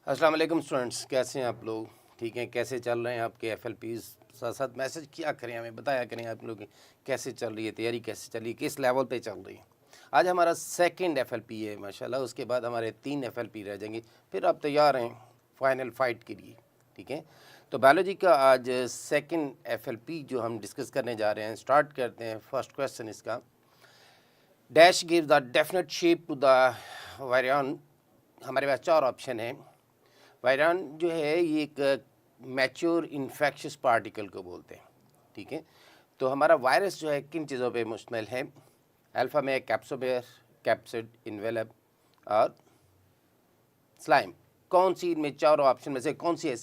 अस्सलाम वालेकुम स्टूडेंट्स, कैसे हैं आप लोग? ठीक हैं? कैसे चल रहे हैं आपके FLPs? साथ साथ मैसेज किया करें, हमें बताया करें आप लोग कैसे चल रही है तैयारी, कैसे चल रही है, किस लेवल पे चल रही है। आज हमारा सेकंड FLP है माशाल्लाह, उसके बाद हमारे 3 FLP रह जाएंगे, फिर आप तैयार हैं फाइनल फाइट के लिए। ठीक है, तो बायोलॉजी का आज सेकंड FLP जो हम डिस्कस करने जा रहे हैं, स्टार्ट करते हैं। फर्स्ट क्वेश्चन इसका, dash gives the definite shape to the virion. हमारे पास 4 ऑप्शन हैं। वायरन जो है ये एक मैच्योर इन्फेक्शियस पार्टिकल को बोलते हैं। ठीक है, तो हमारा वायरस जो है किन चीज़ों पे मुश्तमिल है? अल्फ़ा में कैप्सोबेयर, कैप्सिड, इन्वेलप और स्लाइम। कौन सी इनमें चारों ऑप्शन में से कौन सी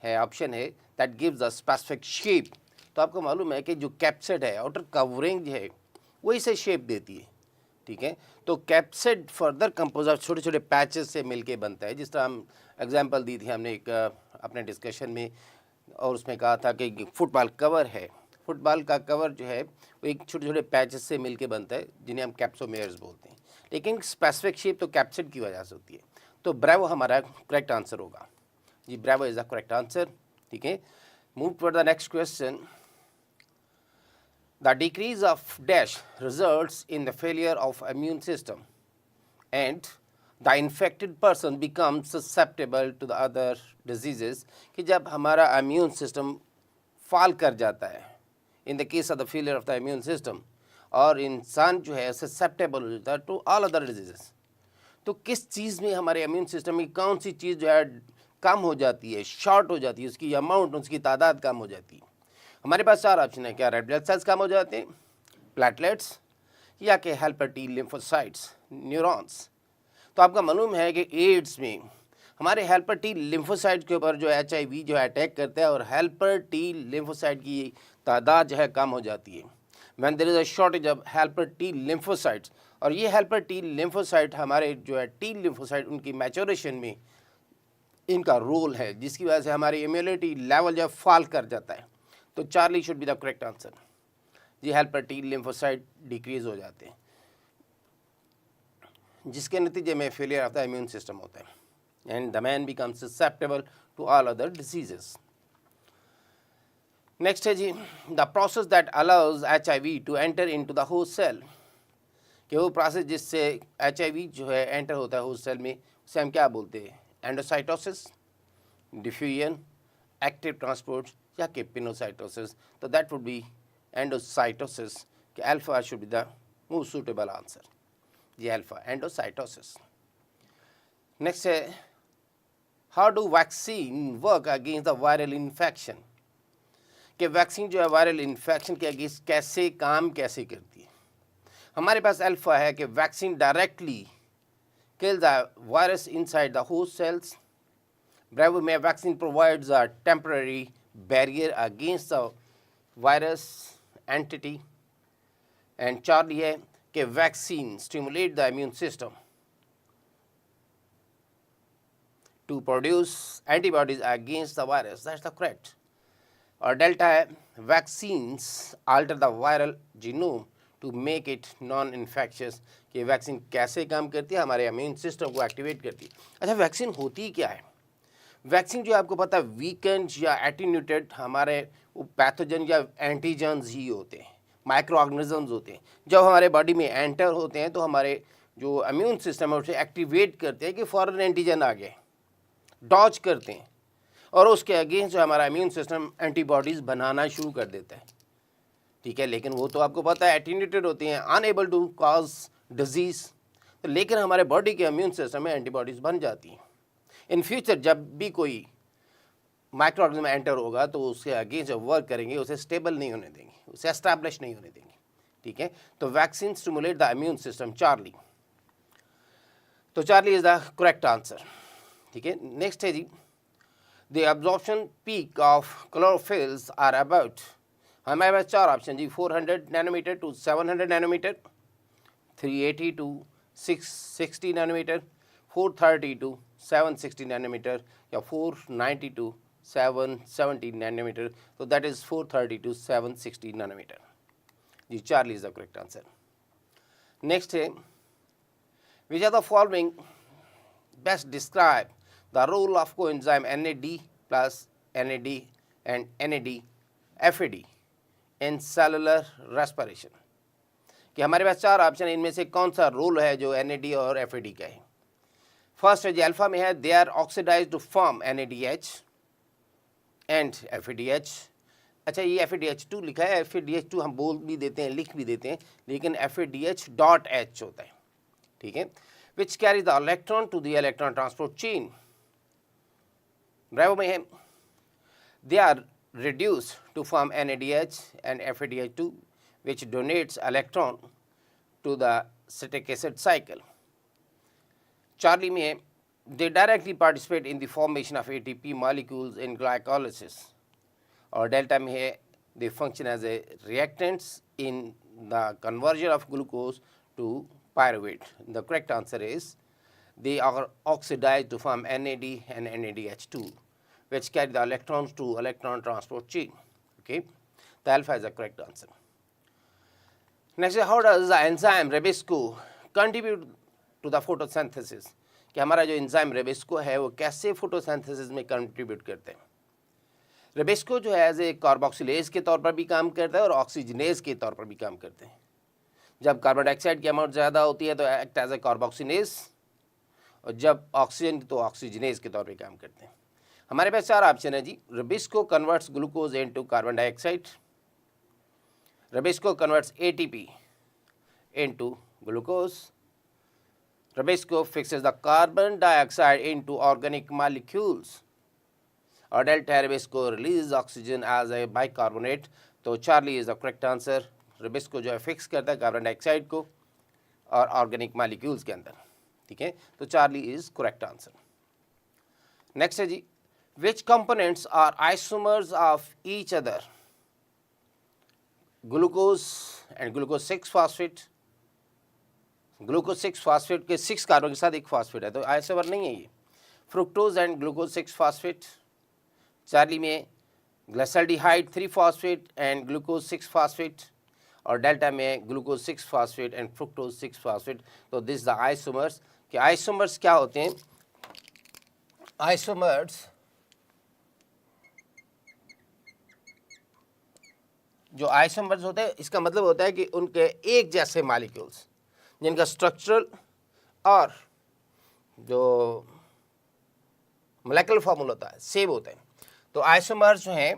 है ऑप्शन है that gives a specific shape? तो आपको मालूम है कि जो कैप्सिड है, आउटर कवरिंग है, वो इसे शेप देती है। ठीक है, तो कैप्सिड फर्दर कंपोज ऑफ छोटे छोटे पैचेस से मिलके बनता है। जिस तरह हम एग्जांपल दी थी हमने एक अपने डिस्कशन में, और उसमें कहा था कि फुटबॉल कवर है, फुटबॉल का कवर जो है वो एक छोटे छोटे पैचेस से मिलके बनता है, जिन्हें हम कैप्सोमेयर्स बोलते हैं। लेकिन स्पेसिफिक शेप तो कैप्सिड की वजह से होती है। तो ब्रेवो हमारा करेक्ट आंसर होगा जी, bravo is the correct answer. ठीक है, move toward the next question. The decrease of dash results in the failure of immune system and the infected person becomes susceptible to the other diseases। कि जब हमारा immune system fall कर जाता है, in the case of the failure of the immune system, और इंसान जो है susceptible हो जाता है to all other diseases। तो किस चीज़ में हमारे immune system की कौन सी चीज़ जो है कम हो जाती है, शॉर्ट हो जाती है, उसकी अमाउंट, उसकी तादाद कम हो जाती है? हमारे पास 4 ऑप्शन है। क्या रेड ब्लड सेल्स कम हो जाते हैं, प्लेटलेट्स, या कि हेल्पर टी लिम्फोसाइट्स, न्यूरॉन्स? तो आपका मालूम है कि एड्स में हमारे हेल्पर टी लिम्फोसाइट के ऊपर जो HIV जो है अटैक करता है, और हेल्पर टी लिम्फोसाइट की तादाद जो है कम हो जाती है when there is a shortage of helper T lymphocytes. और ये हेल्पर टी लिम्फोसाइट हमारे जो है टी लिम्फोसाइट उनकी मैच्योरेशन में इनका रोल है, जिसकी वजह से हमारी इम्यूनिटी लेवल जो फॉल कर जाता है। तो Charlie should be the correct answer जी, हेल्पर टी लिम्फोसाइट डिक्रीज हो जाते हैं, जिसके नतीजे में failure of the immune system होता है and the man becomes susceptible to all other diseases. Next है जी, the process that allows HIV to enter into the host cell. कि वो प्रोसेस जिससे HIV जो है एंटर होता है होस्ट सेल में, उसे हम क्या बोलते हैं? एंडोसाइटोसिस, डिफ्यूजन, एक्टिव ट्रांसपोर्ट, या कि पिनोसाइटोसिस? तो दैट वुड बी एंडोसाइटोसिस। कि alpha should be the most suitable answer जी, अल्फा एंडोसाइटोसिस। नेक्स्ट है, how do vaccine work against the viral infection? कि वैक्सीन जो है वायरल इन्फेक्शन के अगेंस्ट कैसे काम कैसे करती है? हमारे पास अल्फा है कि vaccine directly kill the virus inside the host cells. Bravo में vaccine provides a temporary barrier against the virus entity. And Charlie है कि vaccine stimulate the immune system to produce antibodies against the virus. That's the correct. और delta है, vaccines alter the viral genome to make it non-infectious। कि vaccine कैसे काम करती है? हमारे इम्यून सिस्टम को एक्टिवेट करती है। अच्छा, वैक्सीन होती क्या है? वैक्सीन जो आपको पता है वीकेंड या एटीन्यूटेड हमारे वो पैथोजन या एंटीजन्स ही होते हैं, माइक्रो ऑर्गेनिजम्स होते हैं। जब हमारे बॉडी में एंटर होते हैं तो हमारे जो इम्यून सिस्टम है उसे एक्टिवेट करते हैं कि फॉरेन एंटीजन आ गए, डॉज करते हैं, और उसके अगेंस्ट जो हमारा इम्यून सिस्टम एंटीबॉडीज़ बनाना शुरू कर देता है। ठीक है, लेकिन वो तो आपको पता है एटीन्यूटेड होती हैं, अनएबल टू कॉज डिजीज़। तो लेकिन हमारे बॉडी के इम्यून सिस्टम में एंटीबॉडीज़ बन जाती हैं। इन फ्यूचर जब भी कोई माइक्रो ऑर्गेनिज्म एंटर होगा तो उसके अगेंस्ट जब वर्क करेंगे उसे स्टेबल नहीं होने देंगे, उसे एस्टैब्लिश नहीं होने देंगे। ठीक है, तो vaccine stimulate the immune system, Charlie. तो Charlie is the correct answer. ठीक है, नेक्स्ट है जी, the absorption peak of chlorophylls are about. हमारे पास 4 ऑप्शन जी, 400 nanometre to 700 nanometre, 380 to 660 nanometre, 430 to 760 nanometre, या 490 टू 770 नैनोमीटर। तो दैट इज़ 430 टू 760 नैनोमीटर जी, Charlie is the correct answer. Next है, which are the following best describe the role of coenzyme NAD plus NAD and NAD FAD in cellular respiration, कि हमारे पास 4 option है, इनमें से कौन सा रोल है जो NAD और FAD का है। फर्स्ट है जी अल्फा में है, they are oxidise to form NADH and FADH। अच्छा, ये FADH2 लिखा है, FADH2 हम बोल भी देते हैं, लिख भी देते हैं, लेकिन FADH.H होता है, ठीक है। Which carry the electron to the electron transport chain. Bravo में है, they are reduced to form NADH and FADH2 which donates electron to the citric acid cycle. Charlie में है, they directly participate in the formation of ATP molecules in glycolysis. और delta में है, they function as a reactants in the conversion of glucose to pyruvate. The correct answer is they are oxidized to form NAD and NADH2 which carry the electrons to electron transport chain. Okay, the alpha is the correct answer. Next, how does the enzyme Rebisco contribute to the photosynthesis? कि हमारा जो enzyme Rebisco है वो कैसे photosynthesis में contribute करते हैं। Rebisco जो है एज ए कार्बोक्सिलेज के तौर पर भी काम करता है और ऑक्सीजनेज के तौर पर भी काम करते हैं। जब कार्बन डाइऑक्साइड की अमाउंट ज़्यादा होती है तो एक्ट एज ए कार्बोक्सिलेज, और जब ऑक्सीजन तो ऑक्सीजनेज के तौर पर काम करते हैं। हमारे पास 4 ऑप्शन है जी। Rebisco converts glucose into carbon dioxide, Rebisco converts ATP into glucose, Rebisco fixes the carbon dioxide into organic molecules, और delta Rebisco releases oxygen as a bicarbonate। तो Charlie is the correct answer. Rebisco जो है fix करता है carbon dioxide को और organic molecules के अंदर, ठीक है। तो Charlie is correct answer. Next है जी, which components are isomers of each other? Glucose and glucose 6-phosphate। Glucose 6-phosphate के 6 कार्बन के साथ एक फॉस्फेट है, तो आइसोमर नहीं है ये। Fructose and glucose 6-phosphate। Charlie में glyceraldehyde 3-phosphate and glucose 6-phosphate, और डेल्टा में glucose 6-phosphate and fructose 6-phosphate। तो दिस द आइसोमर्स। कि आइसोमर्स क्या होते हैं? आइसोमर्स जो आइसोमर्स होते हैं, इसका मतलब होता है कि उनके एक जैसे मॉलिक्यूल्स जिनका स्ट्रक्चरल और जो मोलेकुलर फॉर्मूला होता है सेम होता है। तो आइसोमर्स जो हैं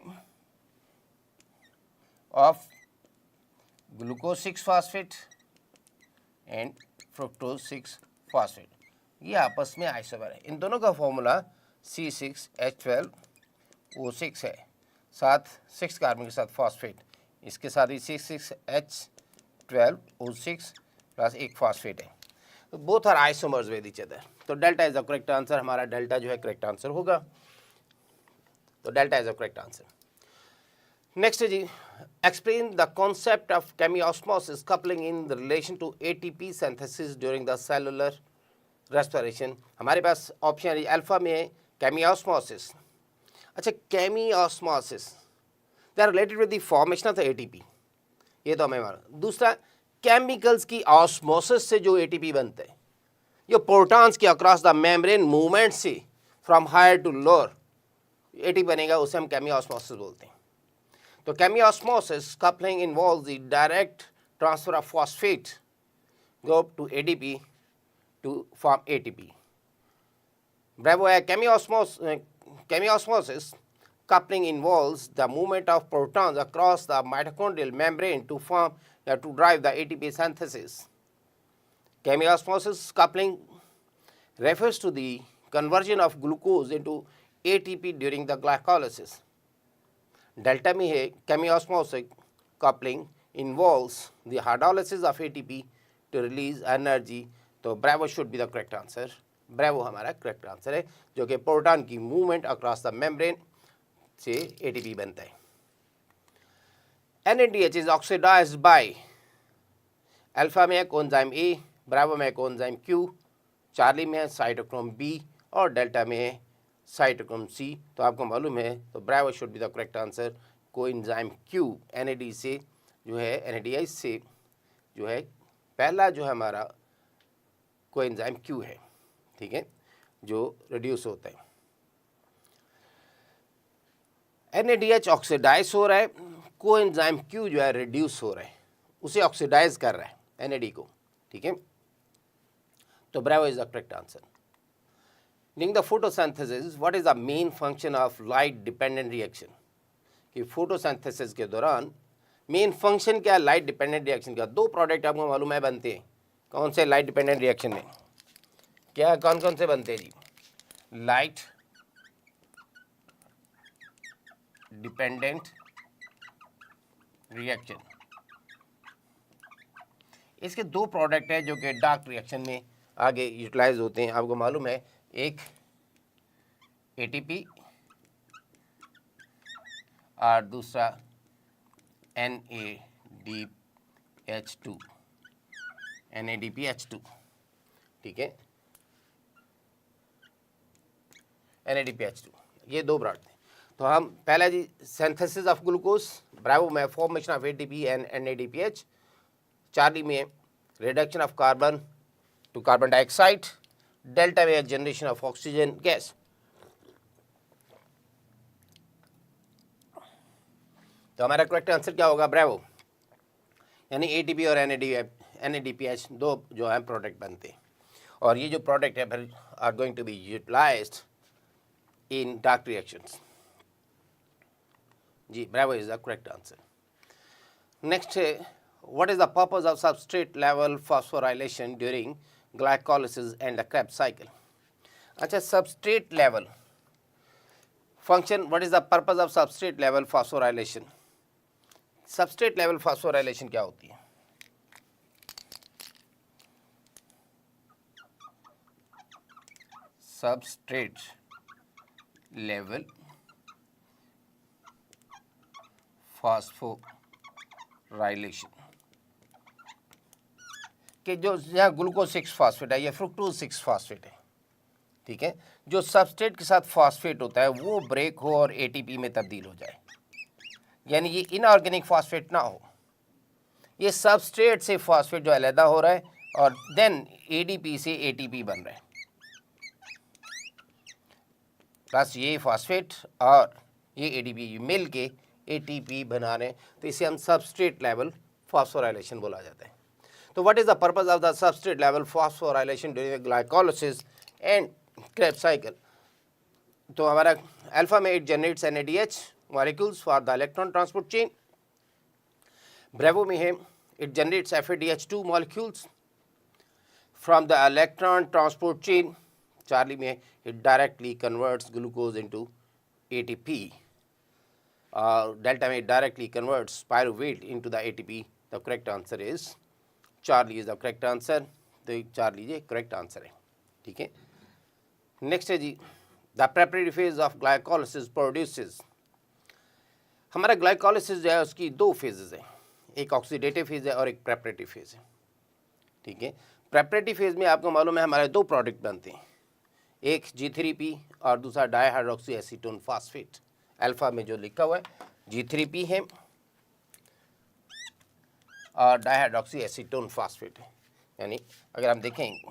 of glucose 6-phosphate and fructose 6-phosphate, ये आपस में आइसोमर है। इन दोनों का फॉर्मूला C6H12O6 है, साथ 6 कार्बन के साथ फॉस्फेट, इसके साथ ही C6H12O6 प्लस एक फॉस्फेट है। तो both are isomers with each other. तो delta is the correct answer. हमारा डेल्टा जो है करेक्ट आंसर होगा। तो delta is the correct answer. Next है जी, explain the concept of chemiosmosis coupling in relation to ATP synthesis during the cellular respiration. हमारे पास ऑप्शन है अल्फा में है केमियोस्मोसिस। अच्छा, chemiosmosis they are related with the formation of the ATP, ये तो हमें मालूम। दूसरा, केमिकल्स की ऑस्मोसिस से जो ATP बनते हैं, ये प्रोटॉन्स के अक्रॉस द मेम्ब्रेन मूवमेंट से from higher to lower ATP बनेगा, उसे हम केमियोस्मोसिस बोलते हैं। तो chemiosmosis coupling involves the direct transfer of phosphate group to ADP to form ATP. Bravo, a chemiosmosis coupling involves the movement of protons across the mitochondrial membrane to drive the ATP synthesis. Chemiosmosis coupling refers to the conversion of glucose into ATP during the glycolysis. Delta में है chemiosmosis coupling involves the hydrolysis of ATP to release energy. तो bravo should be the correct answer. Bravo हमारा correct answer है, जो कि proton की movement across the membrane से ATP बनता है। NADH is oxidised by, alpha में है कोएंजाइम A, ब्रेवो में है कोएंजाइम Q, चार्ली में है साइटोक्रोम B और डेल्टा में है साइटोक्रोम C। तो आपको मालूम है, तो bravo should be the correct answer. Coenzyme Q NAD से जो है NADH से जो है पहला जो है हमारा कोएंजाइम Q है, ठीक है, जो रिड्यूस होता है। NADH ऑक्सीडाइज हो रहा है, कोएंजाइम Q जो है रिड्यूस हो रहा है, उसे ऑक्सीडाइज कर रहा है NAD को, ठीक है। तो bravo is the correct answer. During the photosynthesis what is the main function of light dependent reaction, कि फोटोसिंथेसिस के दौरान मेन फंक्शन क्या है लाइट डिपेंडेंट रिएक्शन का। दो प्रोडक्ट आपको मालूम है बनते हैं, कौन से लाइट डिपेंडेंट रिएक्शन में, क्या कौन कौन से बनते हैं जी, लाइट डिपेंडेंट रिएक्शन। इसके दो प्रोडक्ट हैं जो कि डार्क रिएक्शन में आगे यूटिलाइज होते हैं, आपको मालूम है, एक ATP और दूसरा NADPH2, ठीक है, NADPH2, ये दो प्रोडक्ट हैं। तो हम पहला जी सिंथेसिस ऑफ ग्लूकोज, ब्रेवो में formation of ATP and NADPH, Charlie में reduction of carbon to carbon dioxide, delta में जनरेशन ऑफ ऑक्सीजन गैस। तो हमारा करेक्ट आंसर क्या होगा ब्रेवो, यानी ATP और NADPH दो जो है प्रोडक्ट बनते हैं, और ये जो प्रोडक्ट है फिर are going to be utilised in dark reactions. जी bravo is the correct answer. Next है what is the purpose of substrate level phosphorylation during glycolysis and the Krebs cycle. अच्छा, substrate level function, what is the purpose of substrate level phosphorylation. Substrate level phosphorylation क्या होती है, substrate level phosphorylation कि जो यहाँ glucose 6 phosphate है या fructose 6 phosphate है, ठीक है, जो सबस्ट्रेट के साथ फॉस्फेट होता है वो ब्रेक हो और ATP में तब्दील हो जाए, यानी ये इनऑर्गेनिक फॉस्फेट ना हो, ये सबस्ट्रेट से फॉस्फेट जो अलहदा हो रहा है और देन ADP से ATP बन रहा है, प्लस ये फॉस्फेट और ये ADP मिल के ATP बना रहे हैं, तो इसे हम सबस्ट्रेट लेवल फॉस्फोराइलेशन बोला जाता है। तो what is the purpose of the substrate level phosphorylation during glycolysis and Krebs cycle. तो हमारा अल्फा में it generates NADH molecules for the electron transport chain, bravo में है it generates FADH2 molecules from the electron transport chain, Charlie में it directly converts glucose into ATP, delta में it directly converts pyruvate into the ATP. The correct answer is Charlie is the correct answer, तो Charlie ये correct answer है, ठीक है। Next है जी the preparatory phase of glycolysis produces, हमारा glycolysis जो है उसकी दो फेजेज हैं, एक ऑक्सीडेटिव फेज है और एक प्रेपरेटिव फेज है, ठीक है। प्रेपरेटिव फेज में आपको मालूम है हमारे दो प्रोडक्ट बनते हैं, एक G3P और दूसरा डाईहाइड्रोक्सी एसीटोन फास्फेट, अल्फा में जो लिखा हुआ है G3P है और डाईहाइड्रोक्सी एसीटोन फास्फेट है, यानी अगर हम देखें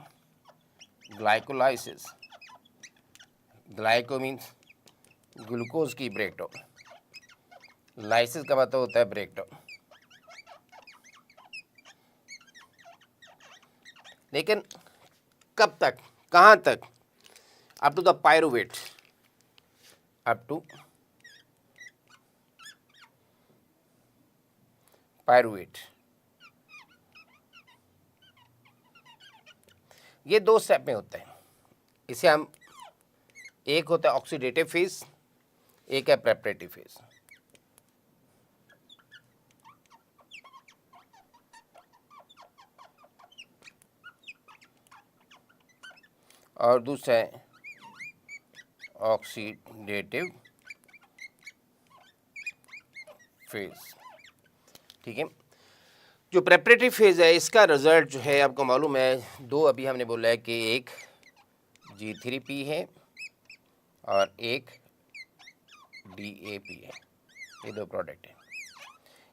ग्लाइकोलाइसिस, ग्लाइको मीन्स ग्लूकोज की ब्रेकडाउन, लाइसिस का मतलब होता है ब्रेकडाउन, लेकिन कब तक, कहाँ तक, up to the pyruvate, up to pyruvate। ये दो स्टेप में होता है, इसे हम, एक होता है ऑक्सीडेटिव फेज, एक है प्रेपरेटिव फेज। और दूसरा है ऑक्सीडेटिव फेज, ठीक है। जो प्रेपरेटिव फेज है इसका रिजल्ट जो है आपको मालूम है, दो अभी हमने बोला है कि एक G3P है और एक DAP है, ये दो प्रोडक्ट हैं।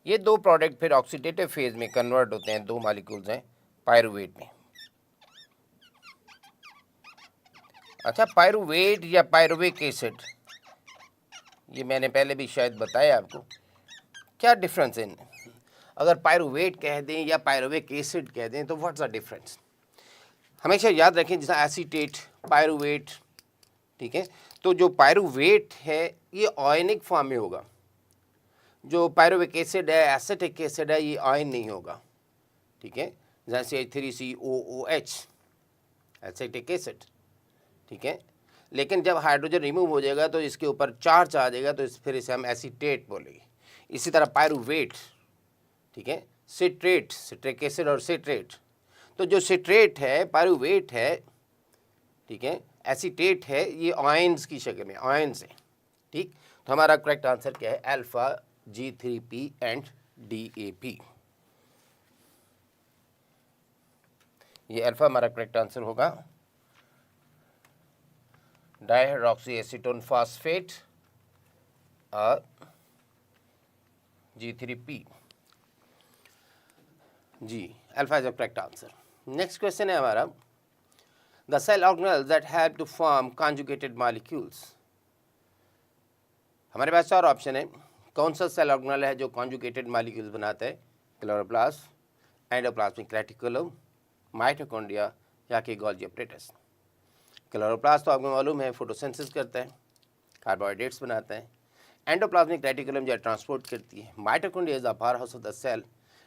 ये दो प्रोडक्ट फिर ऑक्सीडेटिव फेज में कन्वर्ट होते हैं, दो मॉलिक्यूल्स हैं पायरुवेट में। अच्छा, पायरुवेट या पायरुविक एसिड ये मैंने पहले भी शायद बताया आपको। क्या डिफरेंस है इनमें? अगर पायरुवेट कह दें या पायरुविक एसिड कह दें तो व्हाट्स द डिफरेंस? हमेशा याद रखें, जैसा एसीटेट, पायरुवेट, ठीक है, तो जो पायरुवेट है ये आयनिक फॉर्म में होगा, जो पायरुविक एसिड है, एसिटिक एसिड है, ये आयन नहीं होगा, ठीक है, जैसे H3COOH एसिटिक एसिड, ठीक है। लेकिन जब हाइड्रोजन रिमूव हो जाएगा तो इसके ऊपर चार्ज आ जाएगा, तो फिर इसे हम एसीटेट बोलेंगे। इसी तरह पायरुवेट, ठीक है, सिट्रेट, सिट्रिक एसिड और सिट्रेट, तो जो सिट्रेट है, पायरुवेट है, ठीक है, एसीटेट है, ये आयंस की शक्ल में, आयंस है, ठीक। तो हमारा करेक्ट आंसर क्या है? Alpha, G3P and DAP। ये अल्फा हमारा करेक्ट आंसर होगा। डाइहाइड्रोक्सी एसीटोन फास्फेट और G3P, जी, alpha is the correct answer. Next question है हमारा, the cell organelles that help to form conjugated molecules. हमारे पास चार ऑप्शन है। कौन सा सेल ऑर्गेनेल है जो कॉन्जुगेटेड मॉलिक्यूल्स बनाता है? क्लोरोप्लास्ट, एंडोप्लाज्मिक रेटिकुलम, माइटोकॉन्ड्रिया या कि गोल्गी apparatus। क्लोरोप्लास्ट तो आपको मालूम है फोटोसिंथेसिस करता है, कार्बोहाइड्रेट्स बनाता है। एंडोप्लाज्मिक रेटिकुलम जो ट्रांसपोर्ट करती है। Mitochondria is the powerhouse of the cell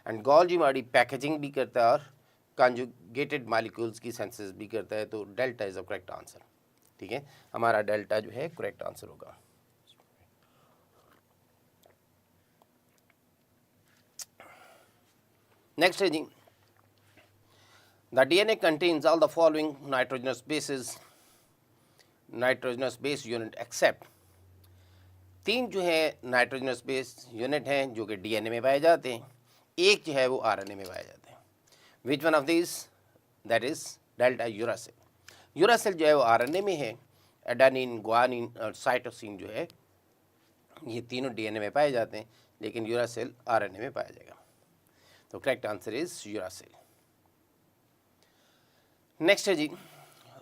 and Golgi body packaging भी करता है और कॉन्जुगेटेड मॉलिक्यूल्स की सिंथेसिस भी करता है। तो delta is the correct answer, ठीक है, हमारा डेल्टा जो है करेक्ट आंसर होगा। नेक्स्ट है जी, the DNA contains all the following nitrogenous bases, nitrogenous base unit except, तीन जो है नाइट्रोजनस बेस यूनिट हैं जो कि DNA में पाए जाते हैं, एक जो है वो RNA में पाए जाते हैं। विच one of this? That is delta uracil. Uracil जो है वो RNA में है, एडेनिन, ग्वानिन और साइटोसिन जो है ये तीनों DNA में पाए जाते हैं, लेकिन यूरासिल RNA में पाया जाएगा। तो correct answer is uracil. Next है जी,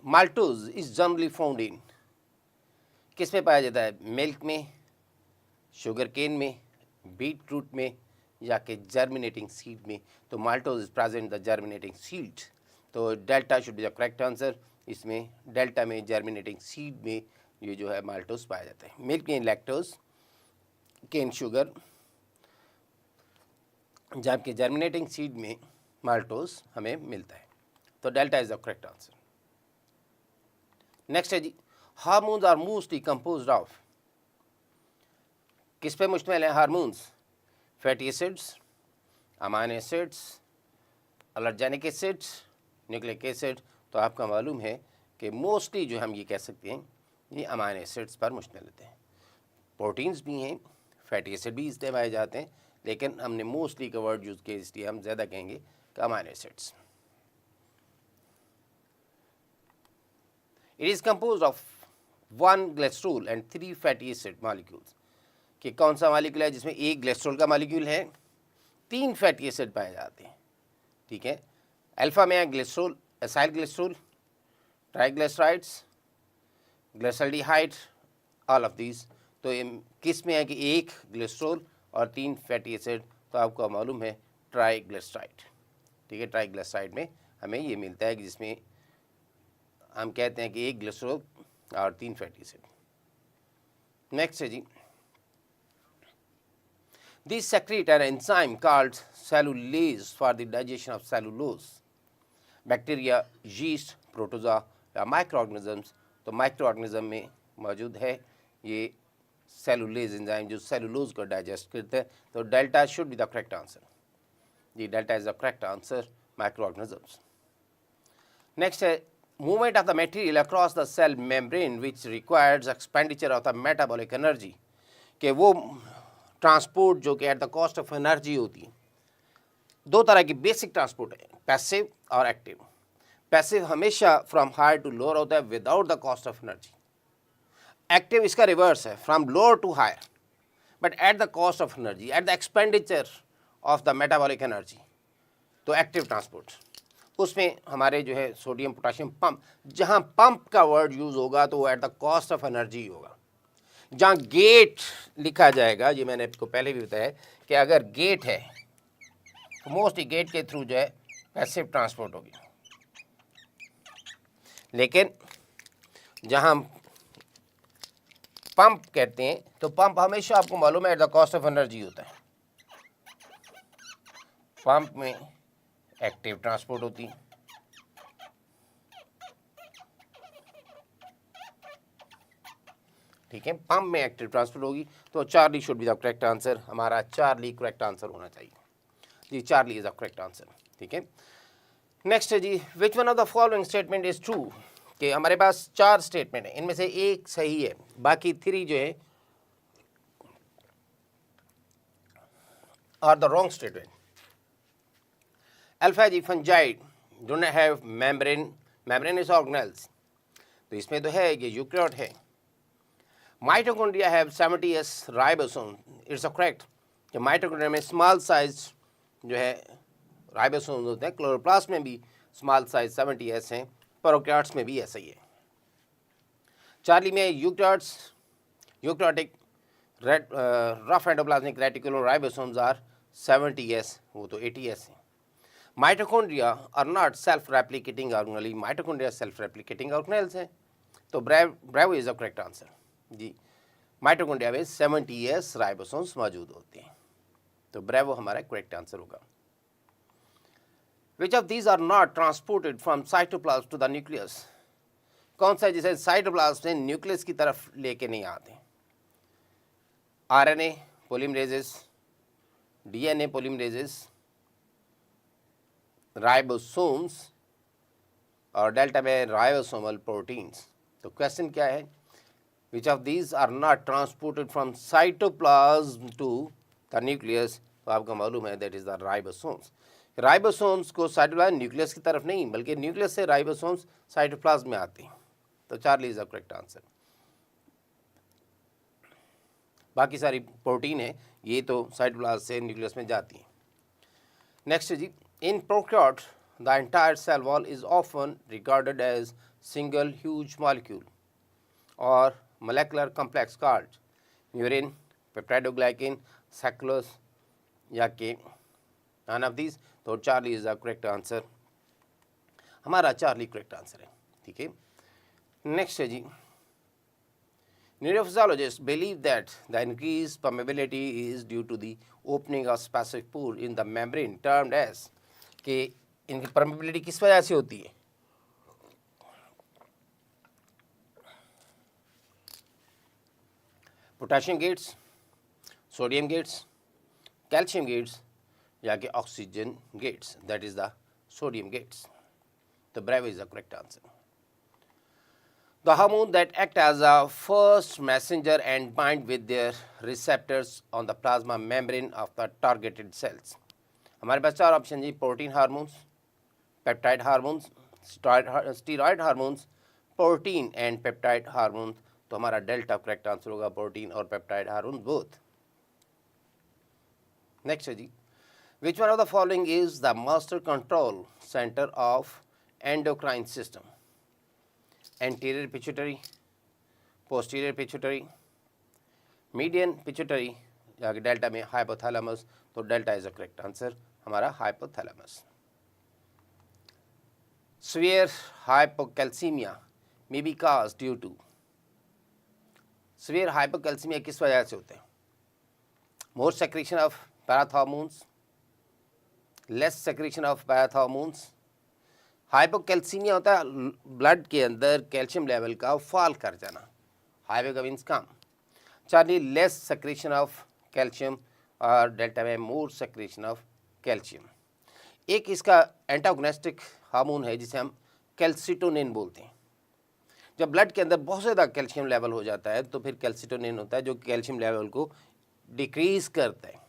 maltose is generally found in, किस में पाया जाता है? मिल्क में, शुगर केन में, बीट रूट में या कि जर्मिनेटिंग सीड में। तो maltose is present the germinating seed. तो delta should be the correct answer. इसमें डेल्टा में जर्मिनेटिंग सीड में ये जो है माल्टोज पाया जाता है। मिल्क में लैक्टोज, केन शुगर, जबकि जर्मिनेटिंग सीड में माल्टोज हमें मिलता है। तो delta is the correct answer. Next है जी, hormones are mostly composed of, किस पे मुश्तमिल है hormones? Fatty acids, amino acids, allergenic acids, nucleic acid. तो आपका मालूम है कि मोस्टली जो हम ये कह सकते हैं ये अमाइनो एसिड्स पर मुश्तमिल होते हैं। प्रोटीन्स भी हैं, फैटी एसिड भी इसलिए पाए जाते हैं, लेकिन हमने मोस्टली का वर्ड यूज़ किया इसलिए हम ज़्यादा कहेंगे कि amino acids. It is composed of 1 glycerol and 3 fatty acid molecules। कि कौन सा मॉलिक्यूल है जिसमें एक ग्लिसरॉल का मॉलिक्यूल है, 3 फैटी एसिड पाए जाते हैं, ठीक है। अल्फा में है glycerol, acyl glycerol, triglycerides, glyceraldehyde, all of these. तो किस में है कि एक ग्लिसरॉल और 3 फैटी एसिड। तो आपको मालूम है ट्राइग्लिसराइड, ठीक है। ट्राइग्लिसराइड में हमें ये मिलता है कि जिसमें हम कहते हैं कि एक ग्लिसरॉल और 3 फैटी एसिड। नेक्स्ट है जी, These secrete an enzyme called cellulase for the digestion of cellulose। Bacteria, yeast, protozoa या माइक्रोऑर्गेनिजम्स। तो माइक्रोऑर्गेनिज्म में मौजूद है ये सेलुलेज एंजाइम जो सेलुलोज को डाइजेस्ट करता है। तो delta should be the correct answer. जी, delta is the correct answer, microorganisms. Next है, movement of the material across the cell membrane which requires expenditure of the metabolic energy. कि वो transport जो कि at the cost of energy होती है। दो तरह की बेसिक ट्रांसपोर्ट है, पैसिव और एक्टिव। पैसिव हमेशा फ्रॉम हायर टू लोअर होता है without the cost of energy. Active इसका रिवर्स है, from lower to higher but at the cost of energy, at the expenditure of the metabolic energy. तो active transport, उसमें हमारे जो है सोडियम पोटाशियम पंप, जहाँ पंप का वर्ड यूज़ होगा तो वो at the cost of energy होगा। जहाँ गेट लिखा जाएगा, ये मैंने आपको पहले भी बताया कि अगर गेट है तो मोस्टली गेट के थ्रू जो है पैसिव ट्रांसपोर्ट होगी, लेकिन जहाँ पंप कहते हैं तो पंप हमेशा आपको मालूम है eight the cost of energy होता है। पंप में एक्टिव ट्रांसपोर्ट होती है, ठीक है, पंप में एक्टिव ट्रांसपोर्ट होगी, तो Charlie should be the correct answer. हमारा चार्ली करेक्ट आंसर होना चाहिए जी, Charlie is the correct answer, ठीक है। नेक्स्ट है जी, which one of the following statement is true, कि हमारे पास 4 स्टेटमेंट है, इनमें से एक सही है, बाकी 3 जो है are the wrong statement. Alpha जी, fungi do not have membrane, membrane is organelles, तो इसमें तो है ये यूकैरियोट है। Mitochondria have 70s ribosome, it's a correct, कि माइटोकॉन्ड्रिया में स्मॉल साइज जो है राइबोसोम होते हैं, क्लोरोप्लास्ट में भी स्मॉल साइज 70s हैं, प्रोकैरियोट्स में भी ऐसा ही है। चार्ली में eukaryotes, eukaryotic rough endoplasmic reticulum ribosomes are 70s, वो तो 80s हैं। Mitochondria are not self replicating organelle, mitochondria self replicating organelles हैं, तो bravo is the correct answer जी। माइटोकॉन्ड्रिया में 70s राइबोसोम्स मौजूद होते हैं, तो ब्रेवो हमारा करेक्ट आंसर होगा। Which of these are not transported from cytoplasm to the nucleus? कौन सा जिसे साइटोप्लाज्म से न्यूक्लियस की तरफ लेके नहीं आते? RNA polymerases, DNA polymerases, ribosomes और डेल्टा में राइबोसोमल प्रोटीन्स। तो क्वेश्चन क्या है? Which of these are not transported from cytoplasm to the nucleus? तो आपको मालूम है that is the ribosomes. Ribosomes को साइटोप्लाज्म न्यूक्लियस की तरफ नहीं, बल्कि न्यूक्लियस से राइबोसोम्स साइटोप्लाज्म में आते हैं, तो Charlie is the correct answer. बाकी सारी प्रोटीन है ये तो साइटोप्लाज्म से न्यूक्लियस में जाती हैं। नेक्स्ट जी, in prokaryote the entire cell wall is often regarded as single huge molecule और molecular complex called urine, peptidoglycan, cellulose या के none of these, तो Charlie is the correct answer, हमारा चार्ली करेक्ट आंसर है, ठीक है। Next है जी, neurophysiologist believe that the increase permeability is due to the opening of specific pore in the membrane termed as, कि इनकी permeability किस वजह से होती है? Potassium gates, sodium gates, calcium gates या कि oxygen gates, that is the sodium gates, तो bravo is the correct answer. The hormone that act as a first messenger and bind with their receptors on the plasma membrane of the targeted cells. हमारे पास 4 option जी, protein hormones, peptide hormones, steroid hormones, protein and peptide hormones, तो हमारा delta correct answer होगा, protein और peptide hormone both. Next है जी, which one of the following is the master control centre of endocrine system? Anterior pituitary, posterior pituitary, median pituitary या delta में hypothalamus, तो delta is the correct answer, हमारा hypothalamus. severe hypocalcemia may be caused due to, severe hypocalcemia किस वजह से होते हैं? more secretion of parathormones, less secretion of parathormones, hypocalcaemia होता है ब्लड के अंदर कैल्शियम लेवल का फॉल कर जाना, हाइपो का means come, Charlie less secretion of calcium और डेल्टा में मोर सेक्रेशन ऑफ कैल्शियम। एक इसका एंटागोनिस्टिक हार्मोन है जिसे हम कैल्सिटोनिन बोलते हैं। जब ब्लड के अंदर बहुत ज़्यादा कैल्शियम लेवल हो जाता है तो फिर कैल्सिटोनिन होता है जो कैल्शियम लेवल को डिक्रीज़ करता है।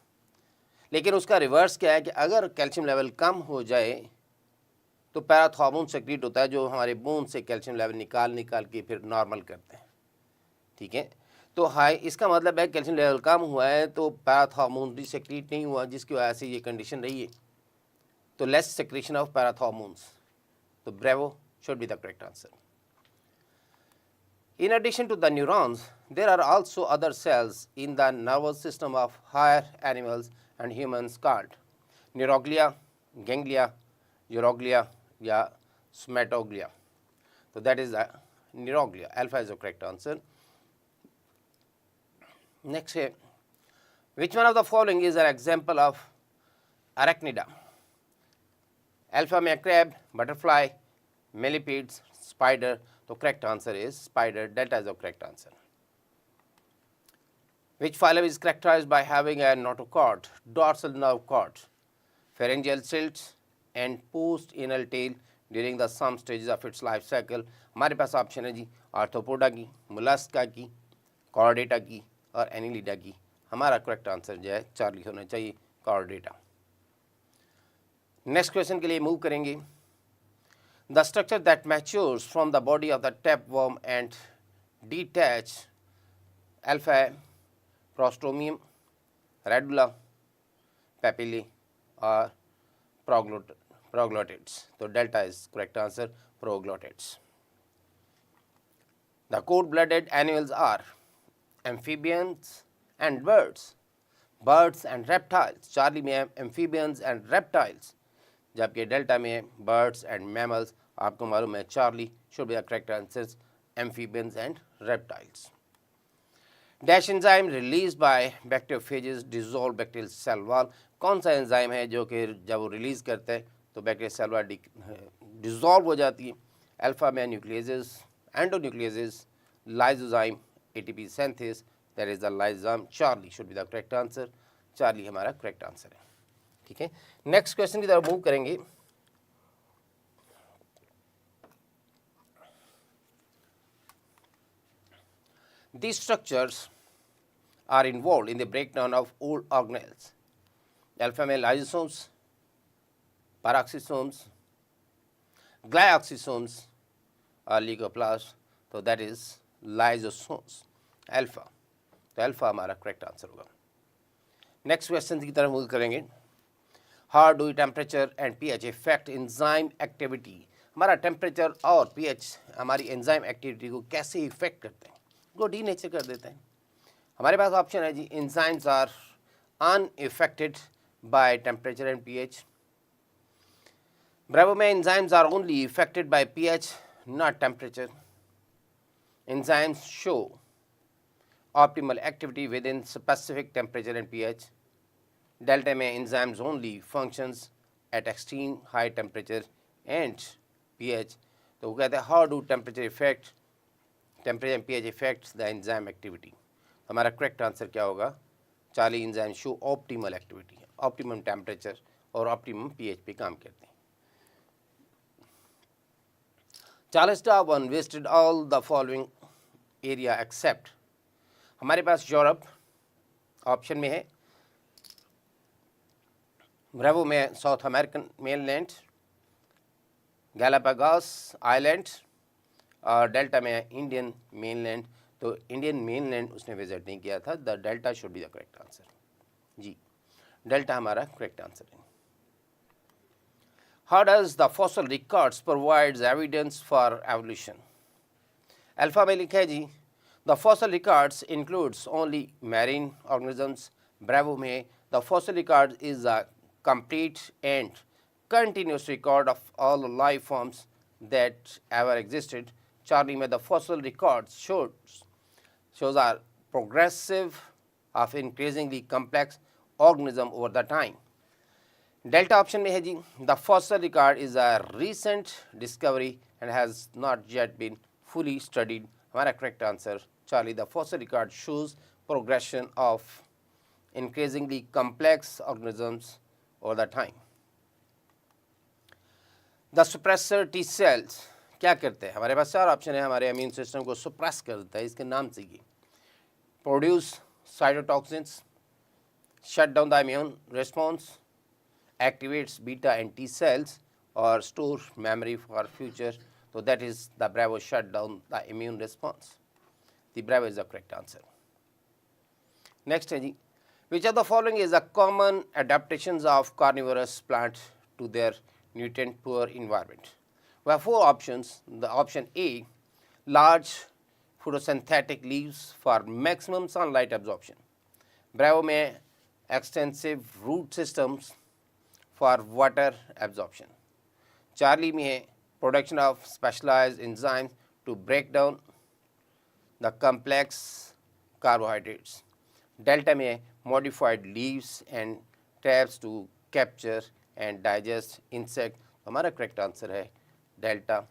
लेकिन उसका रिवर्स क्या है कि अगर कैल्शियम लेवल कम हो जाए तो पैराथॉर्मोन सेक्रेट होता है जो हमारे बोन से कैल्शियम लेवल निकाल के फिर नॉर्मल करते हैं, ठीक है। तो हाई इसका मतलब है कैल्शियम लेवल कम हुआ है तो पैराथॉर्मोन भी सेक्रेट नहीं हुआ, जिसकी वजह से ये कंडीशन रही है, तो लेस सेक्रेशन ऑफ पैराथॉर्मोन्स, तो bravo should be the correct answer. In addition to the neurons, There are also other cells in the nervous system of higher animals and humans called neuroglia, ganglia, uroglia या somatoglia. So that is the neuroglia. Alpha is the correct answer. Next है, which one of the following is an example of arachnida? Alpha में crab, butterfly, millipedes, spider. तो correct answer is spider. Delta is the correct answer. Which phylum is characterized by having a notochord, dorsal nerve cord, pharyngeal silts and post-anal tail during the some stages of its life cycle? हमारे पास option है जी arthropoda की, Mollusca की, Chordata की और Annelida की. हमारा correct answer जो है चार्ली होना चाहिए, कॉर्डेटा. नेक्स्ट क्वेश्चन के लिए मूव करेंगे. The structure that matures from the body of the tapeworm and detach alpha है प्रोस्टोमियम, रेडुला, पेपिले और प्रोग्लोटिड्स. तो delta is correct answer, proglottids. The cold-blooded animals are amphibians and birds, birds and reptiles. Charlie में है amphibians and reptiles, जबकि delta में है birds and mammals. आपको मालूम है Charlie should be the correct answers, amphibians and reptiles. Dash enzyme released by bacteriophages dissolve bacterial cell wall. कौन सा एंजाइम है जो कि जब वो रिलीज करता है तो बैक्टीरियल सेल वॉल डिसॉल्व हो जाती है? अल्फा में nucleases, endonucleases, lysozyme, ATP synthesis, that is the lysozyme. Charlie should be the correct answer. Charlie हमारा correct answer है. ठीक है, नेक्स्ट क्वेश्चन की तरफ मूव करेंगे. These structures are involved in the breakdown of old organelles. Alpha में lysosomes, peroxisomes, glyoxysomes और leucoplast. तो दैट इज लाइजोसोम्स, अल्फा. तो अल्फा हमारा करेक्ट आंसर होगा. नेक्स्ट क्वेश्चन की तरफ मूव करेंगे. How do temperature and pH effect enzyme activity? हमारा टेम्परेचर और पीएच हमारी एंजाइम एक्टिविटी को कैसे इफेक्ट करते हैं, को डी नेचर कर देते हैं? हमारे पास ऑप्शन है जी enzymes are unaffected by temperature and pH. Bravo में enzymes are only affected by pH not temperature. Enzymes show optimal activity within specific temperature and pH. Delta में enzymes only functions at extreme high temperature and pH. तो वो कहते हैं how do temperature and pH affects the enzyme activity? हमारा correct answer क्या होगा? Charlie, enzymes show optimal activity, optimum temperature और optimum pH पे काम करते हैं. Charles Darwin visited all the following area except. हमारे पास यूरोप ऑप्शन में है, ब्रेवो में South American mainland, Galapagos island और डेल्टा में है इंडियन मेनलैंड. तो इंडियन मेनलैंड उसने विजिट नहीं किया था. The delta should be the correct answer. जी, डेल्टा हमारा करेक्ट आंसर है. How does the fossil records provides evidence for evolution? Alpha में लिखा है जी the fossil records includes only marine organisms. Bravo में the fossil record is a complete and continuous record of all life forms that ever existed. Charlie में the fossil records shows are progressive of increasingly complex organism over the time. Delta option में है जी the fossil record is a recent discovery and has not yet been fully studied. हमारा correct answer Charlie, the fossil record shows progression of increasingly complex organisms over the time. The suppressor T cells क्या करते हैं? हमारे पास चार option है. हमारे immune system को सुप्रेस कर देता है, इसके नाम से ही. Produce cytotoxins, shut down the immune response, activates beta and T cells or store memory for future. So that is the Bravo shut down the immune response. The Bravo is the correct answer. Next, which of the following is the common adaptations of carnivorous plant to their nutrient poor environment? We have four options. The option A, large photosynthetic leaves for maximum sunlight absorption. Bravo में extensive root systems for water absorption. Charlie में है production of specialized enzymes to break down the complex carbohydrates. Delta में है modified leaves and tabs to capture and digest insect. हमारा correct answer है delta,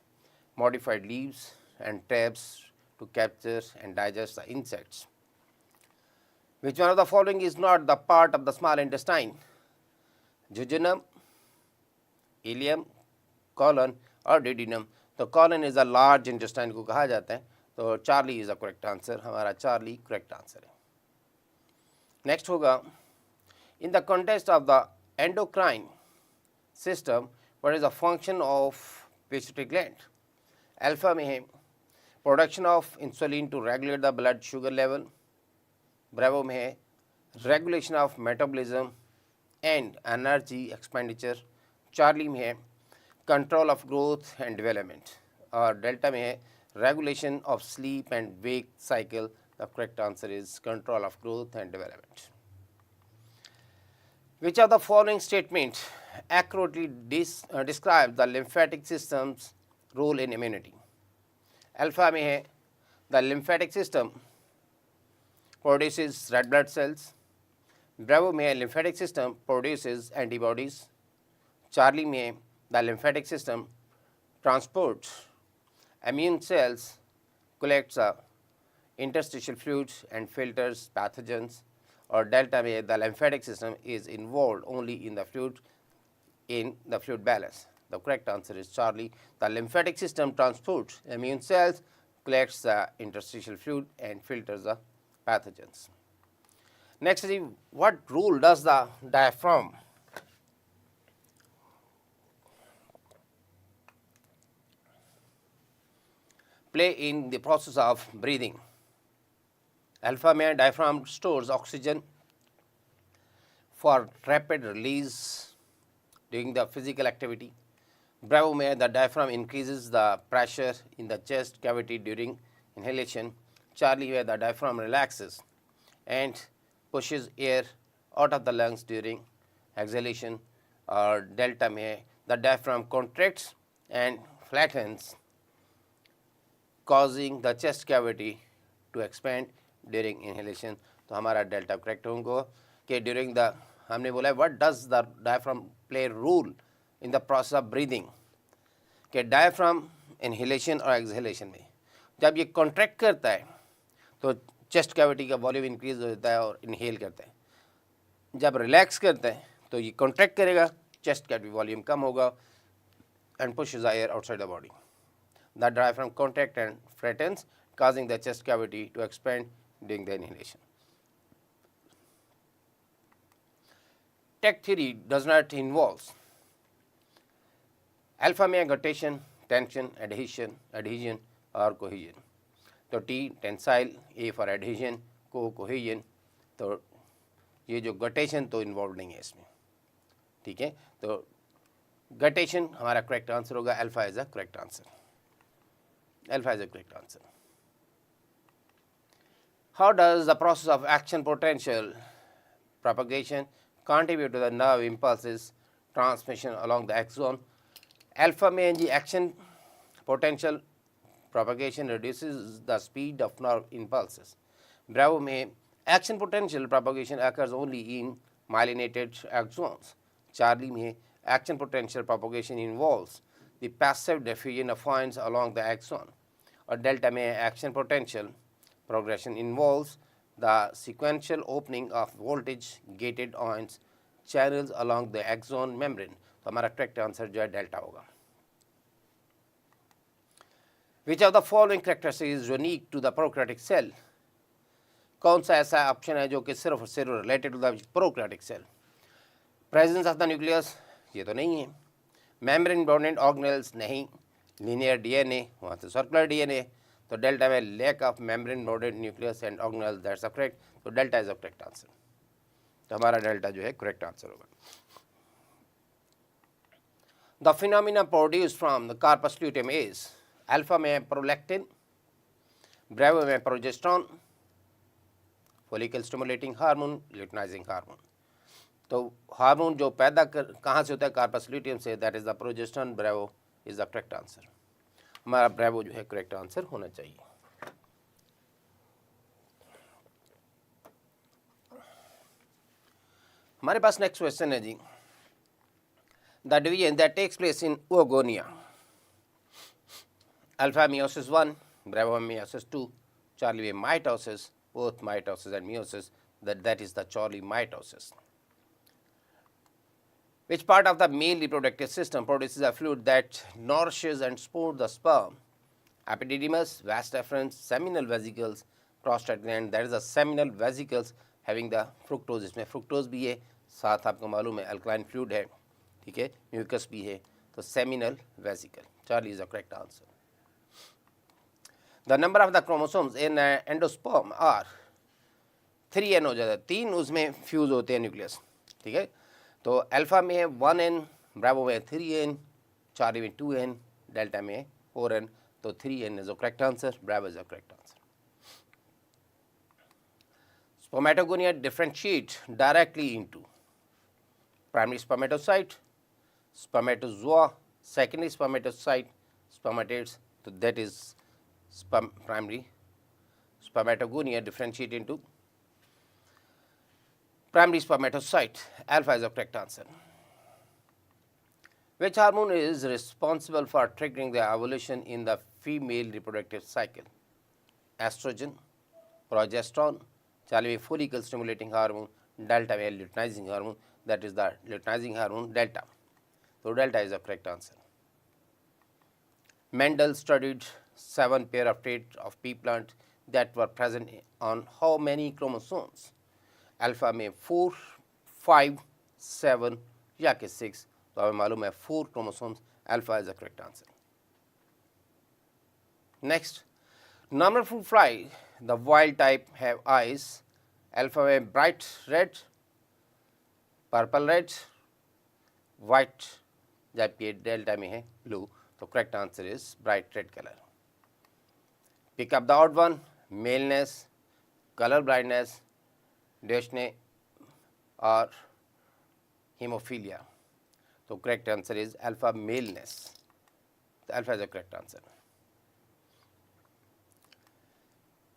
modified leaves and tabs to capture and digest the insects. Which one of the following is not the part of the small intestine? Jejunum, ileum, colon or duodenum. तो colon is a large intestine को कहा जाता है. तो Charlie is the correct answer. हमारा Charlie correct answer है. Next होगा, in the context of the endocrine system, what is the function of pituitary gland? Alpha में है production of insulin to regulate the blood sugar level. Bravo में है regulation of metabolism and energy expenditure. Charlie में है control of growth and development. और delta में है regulation of sleep and wake cycle. The correct answer is control of growth and development. Which of the following statements accurately describe the lymphatic system's role in immunity? Alpha में है the lymphatic system produces red blood cells. Bravo में है lymphatic system produces antibodies. Charlie में है the lymphatic system transports immune cells, collects interstitial fluids and filters pathogens. Or delta में the lymphatic system is involved only in the fluid balance. The correct answer is Charlie. The lymphatic system transports immune cells, collects the interstitial fluid and filters the pathogens. Next is, what role does the diaphragm play in the process of breathing? Alpha में diaphragm stores oxygen for rapid release during the physical activity. Bravo में the diaphragm increases the pressure in the chest cavity during inhalation. Charlie where the diaphragm relaxes and pushes air out of the lungs during exhalation. Or delta में the diaphragm contracts and flattens, causing the chest cavity to expand during inhalation. तो हमारा delta correct होगा कि during the हमने बोला what does the diaphragm play role in the process of breathing? कि diaphragm inhalation और exhalation में जब ये contract करता है तो chest cavity का volume increase हो जाता है और inhale करता है. जब relax करता है तो ये contract करेगा, chest cavity volume कम होगा and pushes the air outside the body. The diaphragm contracts and flattens, causing the chest cavity to expand during the inhalation. Tech theory does not involve alpha में guttation, tension, adhesion और cohesion. तो T tensile, A for adhesion, cohesion. तो ये जो guttation तो involved नहीं है इसमें, ठीक है. तो guttation हमारा correct answer होगा. Alpha is the correct answer. Alpha is the correct answer. How does the process of action potential propagation contribute to the nerve impulses transmission along the axon? Alpha में जी action potential propagation reduces the speed of nerve impulses. Bravo में action potential propagation occurs only in myelinated axons. Charlie में action potential propagation involves the passive diffusion of ions along the axon. Or delta में action potential progression involves the sequential opening of voltage gated ions channels along the axon membrane. तो हमारा correct answer जो है delta होगा. Which of the following characteristics is unique to the prokaryotic cell? कौन सा ऐसा option है जो कि सिर्फ और सिर्फ related to the prokaryotic cell? Presence of the nucleus ये तो नहीं है. Membrane bounded organelles नहीं. Linear DNA वहाँ से circular DNA. तो delta में lack of membrane bounded nucleus and organelles, that's the correct. तो delta is the correct answer. तो हमारा delta जो है correct answer होगा. The phenomena produced from the corpus luteum is alpha में prolactin, ब्रेवो में progesterone, follicle stimulating hormone, luteinizing hormone. तो hormone जो पैदा कहाँ से होता है, कार्पस ल्यूटियम से, that is the progesterone. Bravo is the correct answer. हमारा ब्रेवो जो है करेक्ट आंसर होना चाहिए। हमारे पास नेक्स्ट क्वेश्चन है जी, the division that takes place in oogonia, alpha meiosis 1, bravo meiosis 2, Charlie mitosis, both mitosis and meiosis, that is the Charlie mitosis. Which part of the male reproductive system produces a fluid that nourishes and supports the sperm? Epididymis, vas deferens, seminal vesicles, prostate gland, that is the seminal vesicles having the fructose, इसमें fructose भी है, साथ आपको मालूम है alkaline fluid है, ठीक है, mucus भी है, तो seminal vesicle, Charlie is the correct answer. The number of the chromosomes in endosperm are 3n हो जाता है, 3 उसमें फ्यूज होते हैं न्यूक्लियस, ठीक है। तो अल्फा में है 1n, ब्रावो में 3n, चार्ली में 2n, डेल्टा में 4n, तो 3n is the correct answer, bravo is the correct answer. Spermatogonia differentiate directly into primary spermatocyte, spermatozoa, secondary spermatocyte, spermatids, so that is primary spermatogonia differentiate into primary spermatocyte. Alpha is the correct answer. Which hormone is responsible for triggering the ovulation in the female reproductive cycle? Estrogen, progesterone, Charlie follicle stimulating hormone, delta luteinizing hormone, that is the luteinizing hormone delta. So delta is the correct answer. Mendel studied 7 pair of traits of pea plant that were present on how many chromosomes? Alpha में 4, 5, 7 या कि 6, तो हमें मालूम है 4 chromosomes, alpha is the correct answer. Next, normal fruit fly, the wild type have eyes, alpha में bright red, purple red, white, जबकि delta में है blue, तो correct answer is bright red color. Pick up the odd one, maleness, color blindness, Dyspnea or hemophilia. So correct answer is alpha maleness. The alpha is the correct answer.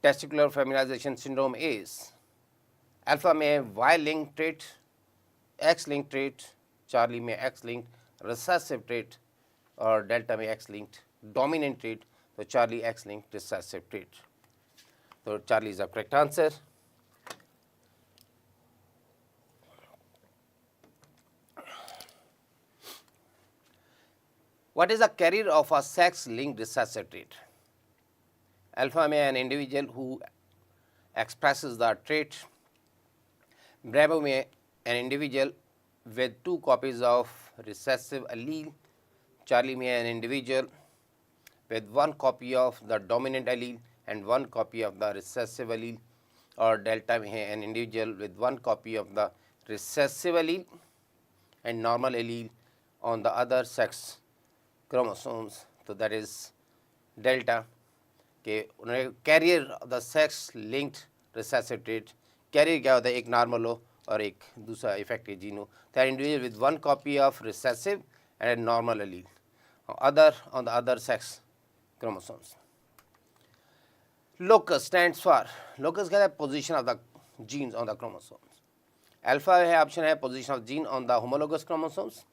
Testicular feminization syndrome is alpha में Y-linked trait, X-linked trait, Charlie में X-linked recessive trait और delta में X-linked dominant trait, तो Charlie X-linked recessive trait. So Charlie is the correct answer. What is the carrier of a sex-linked recessive trait? Alpha में an individual who expresses the trait. Bravo में an individual with 2 copies of recessive allele. Charlie में an individual with 1 copy of the dominant allele and 1 copy of the recessive allele. और delta में है an individual with 1 copy of the recessive allele and normal allele on the other sex chromosomes, so that is delta के उन्हें carrier of the sex linked recessive trait, carrier क्या होता है, एक normal हो और एक दूसरा effective gene हो, तो individual with 1 copy of recessive and a normal allele on the other sex chromosomes. Locus stands for, locus क्या है, position of the genes on the chromosomes. Alpha है option है position of gene on the homologous chromosomes,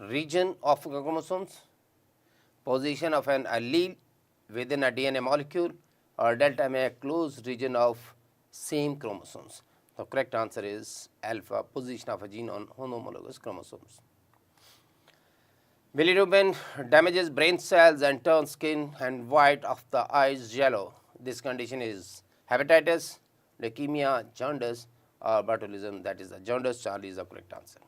region of chromosomes, position of an allele within a DNA molecule, or delta में close region of same chromosomes. The correct answer is alpha, position of a gene on homologous chromosomes. Bilirubin damages brain cells and turns skin and white of the eyes yellow. This condition is hepatitis, leukemia, jaundice, or botulism. That is the jaundice. Charlie is the correct answer.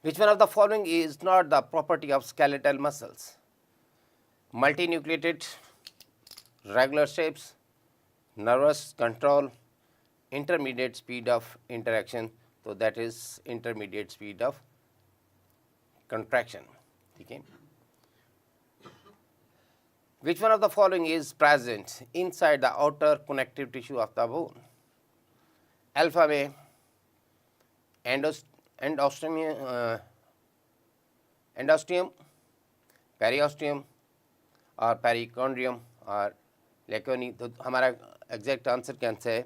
Which one of the following is not the property of skeletal muscles? Multinucleated, regular shapes, nervous control, intermediate speed of interaction. So that is intermediate speed of contraction. Okay. Which one of the following is present inside the outer connective tissue of the bone? Alpha में एंडोस्टियम, periosteum और perichondrium और लेकोनी। तो हमारा exact answer क्या है?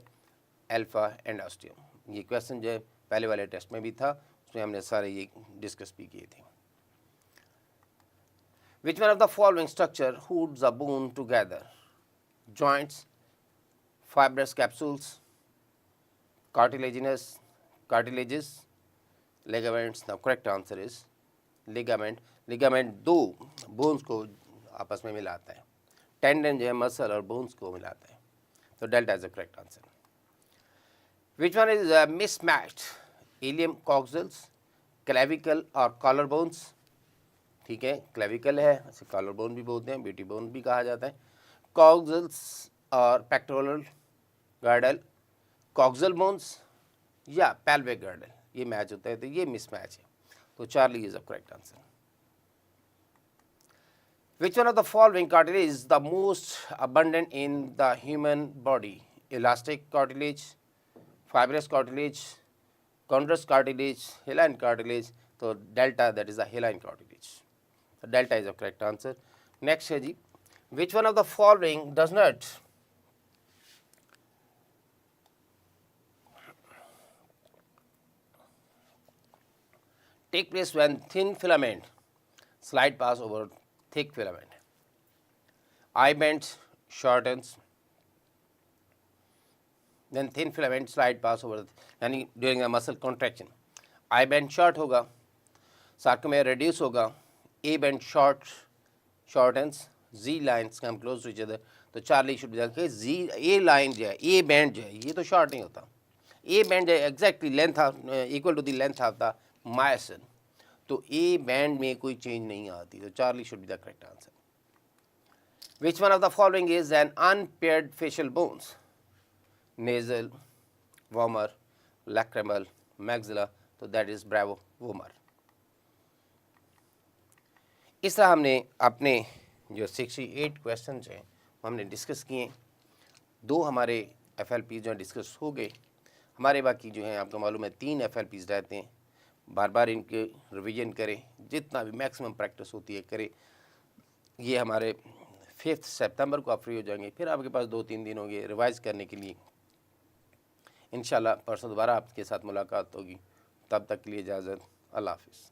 Alpha एंडोस्टियम। ये question जो है पहले वाले टेस्ट में भी था, उसमें हमने सारे ये डिस्कस भी किए थे। Which one of the following structure holds the bone together? Joints, fibrous capsules, cartilages, ligaments. The correct answer is ligament. Ligament दो bones को आपस में मिलाता है, टेंडन जो है मसल और बोन्स को मिलाता है। तो delta is the correct answer. Which one is mismatched? Ilium coxals, clavicle और कॉलर बोन्स। ठीक है, क्लेविकल है, इसे कॉलर बोन भी बोलते हैं, ब्यूटी बोन भी कहा जाता है। कॉक्सिल्स और पेक्टोरल गर्डल, कॉक्सिल बोन्स या पेल्विक गर्डल, ये मैच होता है, तो ये मिसमैच है। तो Charlie is the correct answer. Which one of the following cartilage is the most abundant in the human body? Elastic cartilage, fibrous cartilage, chondrous cartilage, hyaline cartilage. So delta, that is the hyaline cartilage. So delta is the correct answer. Next है जी, which one of the following does not take place when thin filament slide pass over thick filament? I bend shortens, then thin filament slide pass over, यानी during a muscle contraction. I bend short होगा, sarcomere reduce होगा, A bend shortens, Z lines come close to each other. तो Charlie should जाके Z A line जो है, A bend जो है, ये तो short नहीं होता। A bend जो है exactly length equal to the length of the myosin. तो A band में कोई चेंज नहीं आती, तो Charlie should be the correct answer. Which one of the following is an unpaired facial bones? Nasal, vomer, lacrimal, maxilla. तो that is bravo vomer। इस तरह हमने अपने जो 68 क्वेश्चन हैं हमने डिस्कस किए। दो हमारे FLP जो डिस्कस हो गए, हमारे बाकी जो हैं आपको मालूम है 3 FLPs रहते हैं। बार बार इनके रिवीजन करें, जितना भी मैक्सिमम प्रैक्टिस होती है करें। ये हमारे 5 सितंबर को आप फ्री हो जाएंगे, फिर आपके पास 2-3 दिन होंगे रिवाइज करने के लिए। इंशाल्लाह परसों दोबारा आपके साथ मुलाकात होगी, तब तक के लिए इजाज़त, अल्लाह हाफ़िज़।